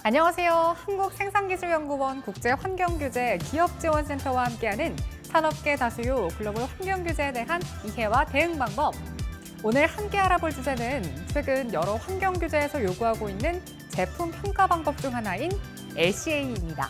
안녕하세요. 한국생산기술연구원 국제환경규제 기업지원센터와 함께하는 산업계 다수요 글로벌 환경규제에 대한 이해와 대응 방법. 오늘 함께 알아볼 주제는 최근 여러 환경규제에서 요구하고 있는 제품 평가 방법 중 하나인 LCA입니다.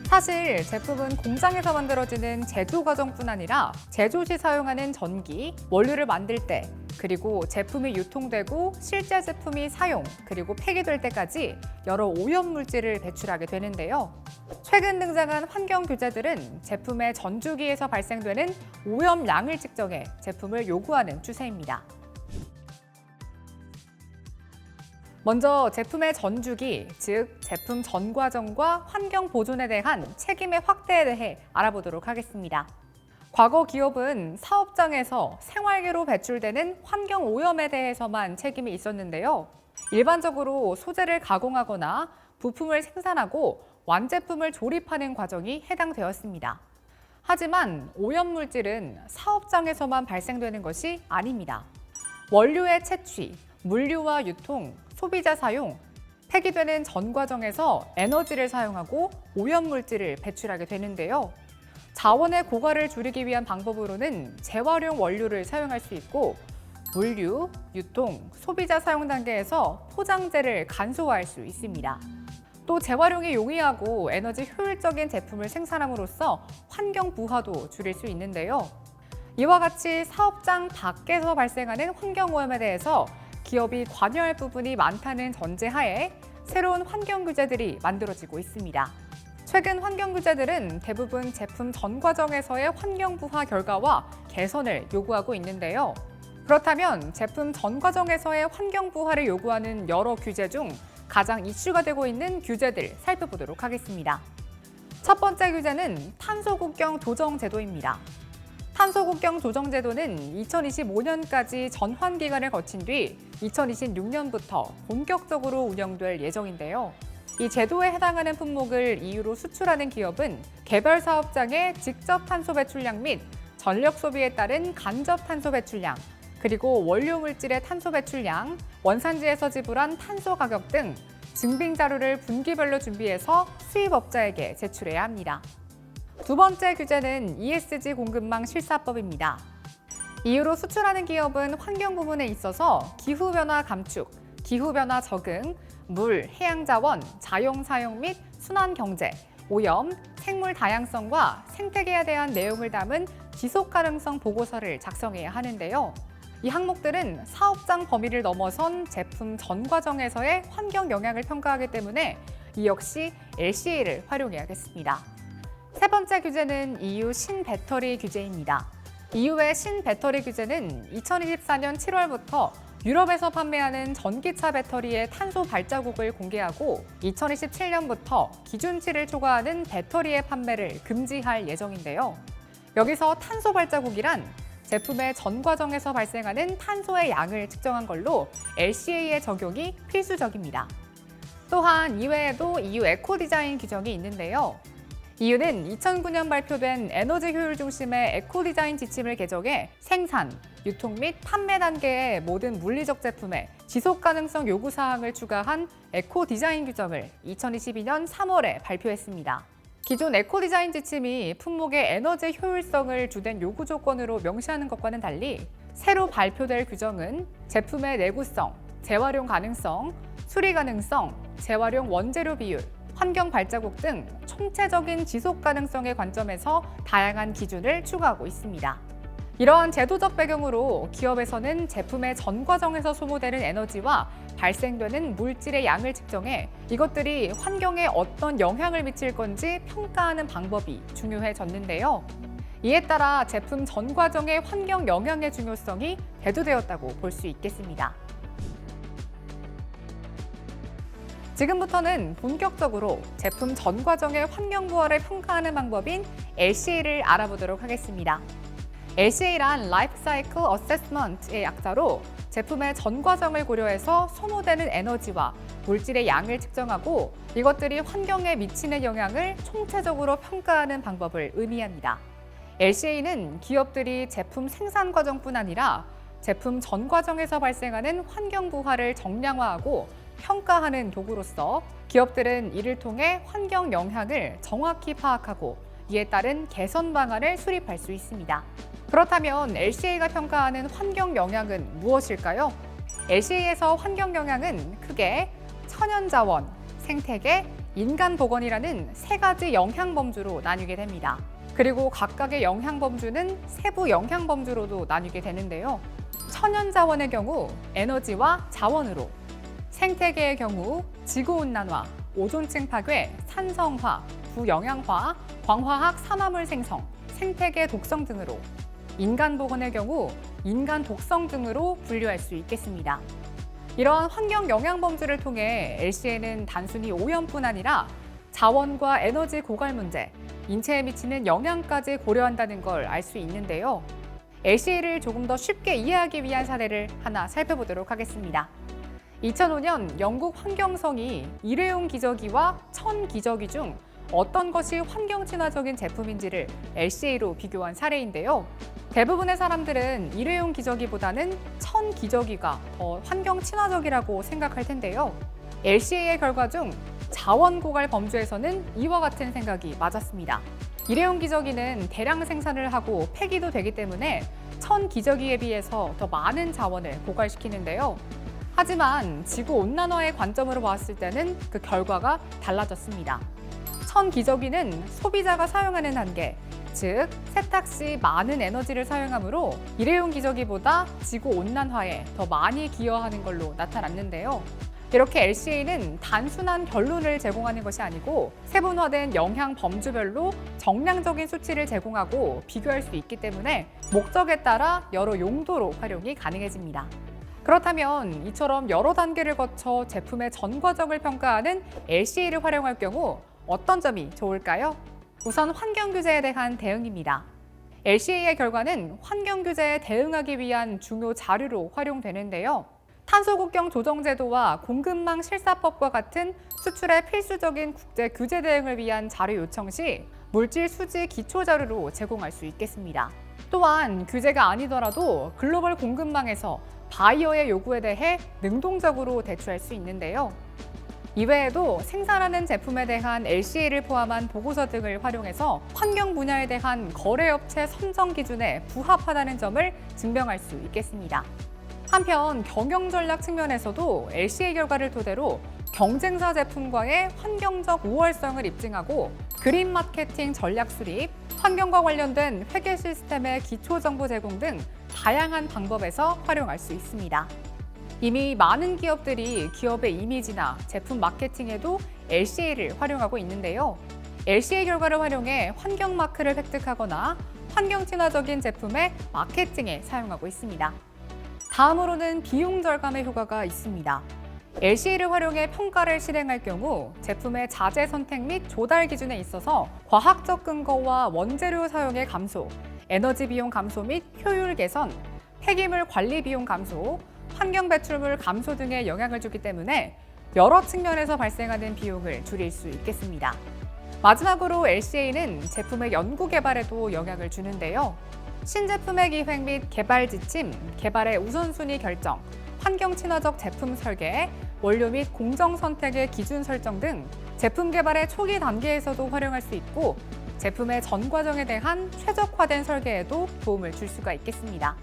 사실 제품은 공장에서 만들어지는 제조 과정뿐 아니라 제조 시 사용하는 전기, 원료를 만들 때, 그리고 제품이 유통되고 실제 제품이 사용, 그리고 폐기될 때까지 여러 오염물질을 배출하게 되는데요. 최근 등장한 환경 규제들은 제품의 전주기에서 발생되는 오염량을 측정해 제품을 요구하는 추세입니다. 먼저 제품의 전주기, 즉 제품 전 과정과 환경 보존에 대한 책임의 확대에 대해 알아보도록 하겠습니다. 과거 기업은 사업장에서 생활계로 배출되는 환경 오염에 대해서만 책임이 있었는데요. 일반적으로 소재를 가공하거나 부품을 생산하고 완제품을 조립하는 과정이 해당되었습니다. 하지만 오염물질은 사업장에서만 발생되는 것이 아닙니다. 원료의 채취, 물류와 유통, 소비자 사용, 폐기되는 전 과정에서 에너지를 사용하고 오염물질을 배출하게 되는데요. 자원의 고갈을 줄이기 위한 방법으로는 재활용 원료를 사용할 수 있고 물류, 유통, 소비자 사용 단계에서 포장재를 간소화할 수 있습니다. 또 재활용이 용이하고 에너지 효율적인 제품을 생산함으로써 환경 부하도 줄일 수 있는데요. 이와 같이 사업장 밖에서 발생하는 환경오염에 대해서 기업이 관여할 부분이 많다는 전제하에 새로운 환경 규제들이 만들어지고 있습니다. 최근 환경 규제들은 대부분 제품 전 과정에서의 환경 부하 결과와 개선을 요구하고 있는데요. 그렇다면 제품 전 과정에서의 환경 부하를 요구하는 여러 규제 중 가장 이슈가 되고 있는 규제들 살펴보도록 하겠습니다. 첫 번째 규제는 탄소국경 조정 제도입니다. 탄소국경 조정 제도는 2025년까지 전환 기간을 거친 뒤 2026년부터 본격적으로 운영될 예정인데요. 이 제도에 해당하는 품목을 EU로 수출하는 기업은 개별 사업장의 직접 탄소 배출량 및 전력 소비에 따른 간접 탄소 배출량, 그리고 원료 물질의 탄소 배출량, 원산지에서 지불한 탄소 가격 등 증빙 자료를 분기별로 준비해서 수입업자에게 제출해야 합니다. 두 번째 규제는 ESG 공급망 실사법입니다. EU로 수출하는 기업은 환경 부분에 있어서 기후변화 감축, 기후변화 적응, 물, 해양자원, 자용 사용 및 순환경제, 오염, 생물 다양성과 생태계에 대한 내용을 담은 지속가능성 보고서를 작성해야 하는데요. 이 항목들은 사업장 범위를 넘어선 제품 전 과정에서의 환경 영향을 평가하기 때문에 이 역시 LCA를 활용해야겠습니다. 세 번째 규제는 EU 신배터리 규제입니다. EU의 신배터리 규제는 2024년 7월부터 유럽에서 판매하는 전기차 배터리의 탄소 발자국을 공개하고 2027년부터 기준치를 초과하는 배터리의 판매를 금지할 예정인데요. 여기서 탄소 발자국이란 제품의 전 과정에서 발생하는 탄소의 양을 측정한 걸로 LCA의 적용이 필수적입니다. 또한 이외에도 EU 에코 디자인 규정이 있는데요. EU는 2009년 발표된 에너지 효율 중심의 에코 디자인 지침을 개정해 생산, 유통 및 판매 단계의 모든 물리적 제품에 지속 가능성 요구 사항을 추가한 에코 디자인 규정을 2022년 3월에 발표했습니다. 기존 에코 디자인 지침이 품목의 에너지 효율성을 주된 요구 조건으로 명시하는 것과는 달리 새로 발표될 규정은 제품의 내구성, 재활용 가능성, 수리 가능성, 재활용 원재료 비율, 환경 발자국 등 총체적인 지속 가능성의 관점에서 다양한 기준을 추가하고 있습니다. 이러한 제도적 배경으로 기업에서는 제품의 전 과정에서 소모되는 에너지와 발생되는 물질의 양을 측정해 이것들이 환경에 어떤 영향을 미칠 건지 평가하는 방법이 중요해졌는데요. 이에 따라 제품 전 과정의 환경 영향의 중요성이 대두되었다고 볼 수 있겠습니다. 지금부터는 본격적으로 제품 전 과정의 환경 부하를 평가하는 방법인 LCA를 알아보도록 하겠습니다. LCA란 Life Cycle Assessment의 약자로 제품의 전 과정을 고려해서 소모되는 에너지와 물질의 양을 측정하고 이것들이 환경에 미치는 영향을 총체적으로 평가하는 방법을 의미합니다. LCA는 기업들이 제품 생산 과정뿐 아니라 제품 전 과정에서 발생하는 환경 부하를 정량화하고 평가하는 도구로서 기업들은 이를 통해 환경 영향을 정확히 파악하고 이에 따른 개선 방안을 수립할 수 있습니다. 그렇다면 LCA가 평가하는 환경 영향은 무엇일까요? LCA에서 환경 영향은 크게 천연자원, 생태계, 인간보건이라는 세 가지 영향 범주로 나뉘게 됩니다. 그리고 각각의 영향 범주는 세부 영향 범주로도 나뉘게 되는데요. 천연자원의 경우 에너지와 자원으로, 생태계의 경우 지구온난화, 오존층 파괴, 산성화, 부영양화, 광화학 산화물 생성, 생태계 독성 등으로, 인간보건의 경우 인간 독성 등으로 분류할 수 있겠습니다. 이러한 환경 영향 범주를 통해 LCA는 단순히 오염뿐 아니라 자원과 에너지 고갈 문제, 인체에 미치는 영향까지 고려한다는 걸 알 수 있는데요. LCA를 조금 더 쉽게 이해하기 위한 사례를 하나 살펴보도록 하겠습니다. 2005년 영국 환경성이 일회용 기저귀와 천 기저귀 중 어떤 것이 환경 친화적인 제품인지를 LCA로 비교한 사례인데요. 대부분의 사람들은 일회용 기저귀보다는 천 기저귀가 더 환경 친화적이라고 생각할 텐데요. LCA의 결과 중 자원 고갈 범주에서는 이와 같은 생각이 맞았습니다. 일회용 기저귀는 대량 생산을 하고 폐기도 되기 때문에 천 기저귀에 비해서 더 많은 자원을 고갈시키는데요. 하지만 지구 온난화의 관점으로 봤을 때는 그 결과가 달라졌습니다. 천 기저귀는 소비자가 사용하는 단계, 즉 세탁 시 많은 에너지를 사용하므로 일회용 기저귀보다 지구 온난화에 더 많이 기여하는 걸로 나타났는데요. 이렇게 LCA는 단순한 결론을 제공하는 것이 아니고 세분화된 영향 범주별로 정량적인 수치를 제공하고 비교할 수 있기 때문에 목적에 따라 여러 용도로 활용이 가능해집니다. 그렇다면 이처럼 여러 단계를 거쳐 제품의 전 과정을 평가하는 LCA를 활용할 경우 어떤 점이 좋을까요? 우선 환경 규제에 대한 대응입니다. LCA의 결과는 환경 규제에 대응하기 위한 중요 자료로 활용되는데요. 탄소국경 조정제도와 공급망 실사법과 같은 수출의 필수적인 국제 규제 대응을 위한 자료 요청 시 물질 수지 기초 자료로 제공할 수 있겠습니다. 또한 규제가 아니더라도 글로벌 공급망에서 바이어의 요구에 대해 능동적으로 대처할 수 있는데요. 이외에도 생산하는 제품에 대한 LCA를 포함한 보고서 등을 활용해서 환경 분야에 대한 거래업체 선정 기준에 부합하다는 점을 증명할 수 있겠습니다. 한편 경영 전략 측면에서도 LCA 결과를 토대로 경쟁사 제품과의 환경적 우월성을 입증하고 그린 마케팅 전략 수립, 환경과 관련된 회계 시스템의 기초 정보 제공 등 다양한 방법에서 활용할 수 있습니다. 이미 많은 기업들이 기업의 이미지나 제품 마케팅에도 LCA를 활용하고 있는데요. LCA 결과를 활용해 환경 마크를 획득하거나 환경 친화적인 제품의 마케팅에 사용하고 있습니다. 다음으로는 비용 절감의 효과가 있습니다. LCA를 활용해 평가를 실행할 경우 제품의 자재 선택 및 조달 기준에 있어서 과학적 근거와 원재료 사용의 감소, 에너지 비용 감소 및 효율 개선, 폐기물 관리 비용 감소, 환경 배출물 감소 등의 영향을 주기 때문에 여러 측면에서 발생하는 비용을 줄일 수 있겠습니다. 마지막으로 LCA는 제품의 연구 개발에도 영향을 주는데요. 신제품의 기획 및 개발 지침, 개발의 우선순위 결정, 환경 친화적 제품 설계, 원료 및 공정 선택의 기준 설정 등 제품 개발의 초기 단계에서도 활용할 수 있고 제품의 전 과정에 대한 최적화된 설계에도 도움을 줄 수가 있겠습니다.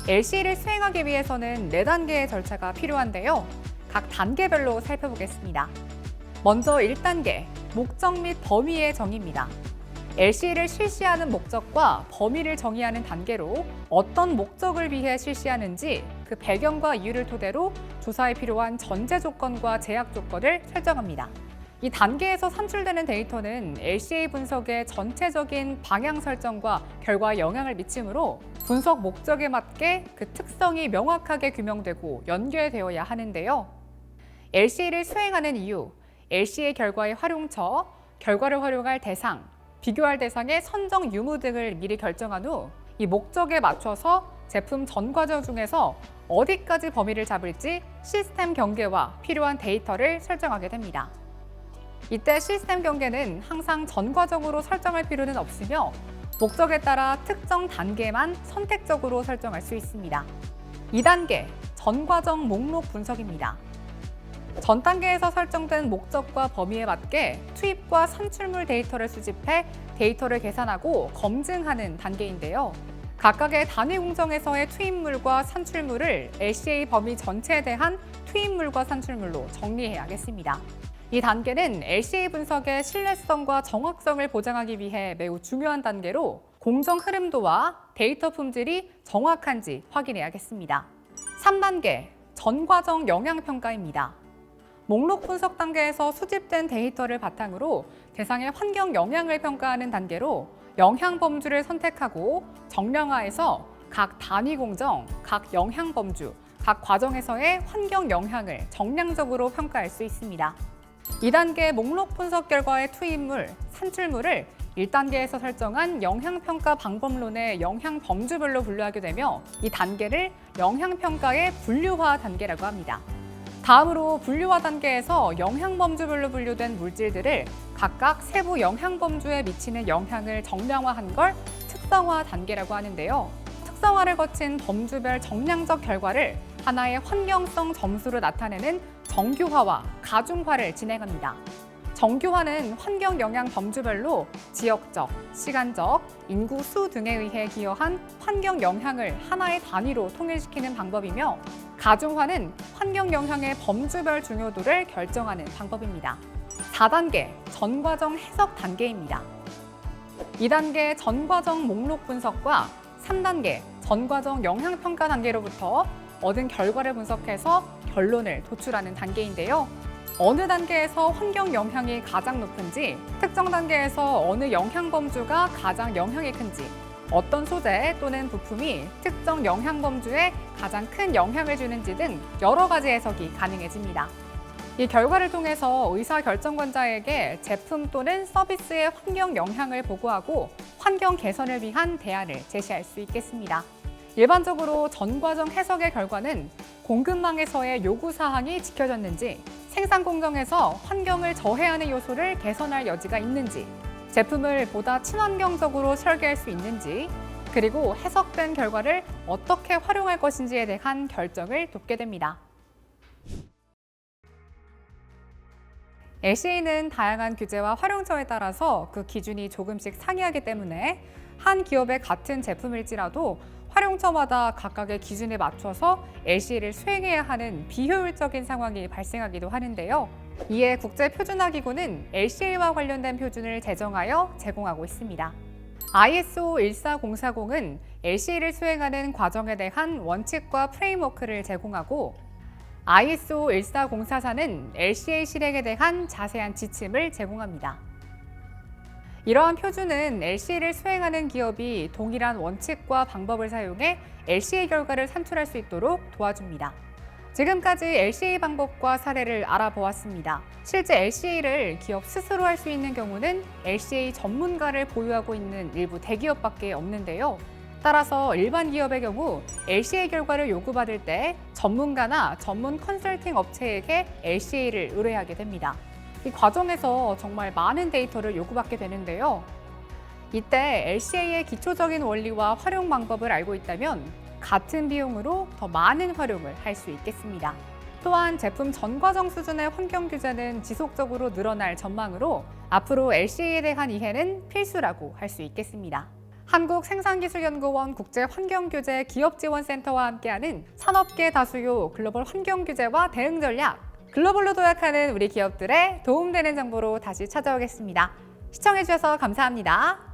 LCA를 수행하기 위해서는 4단계의 절차가 필요한데요. 각 단계별로 살펴보겠습니다. 먼저 1단계, 목적 및 범위의 정의입니다. LCA를 실시하는 목적과 범위를 정의하는 단계로 어떤 목적을 위해 실시하는지 그 배경과 이유를 토대로 조사에 필요한 전제 조건과 제약 조건을 설정합니다. 이 단계에서 산출되는 데이터는 LCA 분석의 전체적인 방향 설정과 결과에 영향을 미치므로 분석 목적에 맞게 그 특성이 명확하게 규명되고 연결되어야 하는데요. LCA를 수행하는 이유, LCA 결과의 활용처, 결과를 활용할 대상, 비교할 대상의 선정 유무 등을 미리 결정한 후 이 목적에 맞춰서 제품 전 과정 중에서 어디까지 범위를 잡을지 시스템 경계와 필요한 데이터를 설정하게 됩니다. 이때 시스템 경계는 항상 전 과정으로 설정할 필요는 없으며 목적에 따라 특정 단계만 선택적으로 설정할 수 있습니다. 2단계, 전과정 목록 분석입니다. 전 단계에서 설정된 목적과 범위에 맞게 투입과 산출물 데이터를 수집해 데이터를 계산하고 검증하는 단계인데요. 각각의 단위 공정에서의 투입물과 산출물을 LCA 범위 전체에 대한 투입물과 산출물로 정리해야겠습니다. 이 단계는 LCA 분석의 신뢰성과 정확성을 보장하기 위해 매우 중요한 단계로 공정 흐름도와 데이터 품질이 정확한지 확인해야겠습니다. 3단계, 전과정 영향평가입니다. 목록 분석 단계에서 수집된 데이터를 바탕으로 대상의 환경 영향을 평가하는 단계로 영향 범주를 선택하고 정량화해서 각 단위 공정, 각 영향 범주, 각 과정에서의 환경 영향을 정량적으로 평가할 수 있습니다. 2단계 목록 분석 결과의 투입물, 산출물을 1단계에서 설정한 영향평가 방법론의 영향 범주별로 분류하게 되며 이 단계를 영향평가의 분류화 단계라고 합니다. 다음으로 분류화 단계에서 영향 범주별로 분류된 물질들을 각각 세부 영향 범주에 미치는 영향을 정량화한 걸 특성화 단계라고 하는데요. 특성화를 거친 범주별 정량적 결과를 하나의 환경성 점수로 나타내는 정규화와 가중화를 진행합니다. 정규화는 환경 영향 범주별로 지역적, 시간적, 인구 수 등에 의해 기여한 환경 영향을 하나의 단위로 통일시키는 방법이며 가중화는 환경 영향의 범주별 중요도를 결정하는 방법입니다. 4단계 전과정 해석 단계입니다. 2단계 전과정 목록 분석과 3단계 전과정 영향평가 단계로부터 얻은 결과를 분석해서 결론을 도출하는 단계인데요. 어느 단계에서 환경 영향이 가장 높은지, 특정 단계에서 어느 영향 범주가 가장 영향이 큰지, 어떤 소재 또는 부품이 특정 영향 범주에 가장 큰 영향을 주는지 등 여러 가지 해석이 가능해집니다. 이 결과를 통해서 의사결정권자에게 제품 또는 서비스의 환경 영향을 보고하고 환경 개선을 위한 대안을 제시할 수 있겠습니다. 일반적으로 전과정 해석의 결과는 공급망에서의 요구사항이 지켜졌는지, 생산 공정에서 환경을 저해하는 요소를 개선할 여지가 있는지, 제품을 보다 친환경적으로 설계할 수 있는지, 그리고 해석된 결과를 어떻게 활용할 것인지에 대한 결정을 돕게 됩니다. LCA는 다양한 규제와 활용처에 따라서 그 기준이 조금씩 상이하기 때문에 한 기업의 같은 제품일지라도 활용처마다 각각의 기준에 맞춰서 LCA를 수행해야 하는 비효율적인 상황이 발생하기도 하는데요. 이에 국제표준화기구는 LCA와 관련된 표준을 제정하여 제공하고 있습니다. ISO 14040은 LCA를 수행하는 과정에 대한 원칙과 프레임워크를 제공하고 ISO 14044는 LCA 실행에 대한 자세한 지침을 제공합니다. 이러한 표준은 LCA를 수행하는 기업이 동일한 원칙과 방법을 사용해 LCA 결과를 산출할 수 있도록 도와줍니다. 지금까지 LCA 방법과 사례를 알아보았습니다. 실제 LCA를 기업 스스로 할 수 있는 경우는 LCA 전문가를 보유하고 있는 일부 대기업밖에 없는데요. 따라서 일반 기업의 경우 LCA 결과를 요구받을 때 전문가나 전문 컨설팅 업체에게 LCA를 의뢰하게 됩니다. 이 과정에서 정말 많은 데이터를 요구받게 되는데요. 이때 LCA의 기초적인 원리와 활용 방법을 알고 있다면 같은 비용으로 더 많은 활용을 할 수 있겠습니다. 또한 제품 전 과정 수준의 환경 규제는 지속적으로 늘어날 전망으로 앞으로 LCA에 대한 이해는 필수라고 할 수 있겠습니다. 한국생산기술연구원 국제환경규제 기업지원센터와 함께하는 산업계 다수요 글로벌 환경규제와 대응 전략, 글로벌로 도약하는 우리 기업들의 도움되는 정보로 다시 찾아오겠습니다. 시청해주셔서 감사합니다.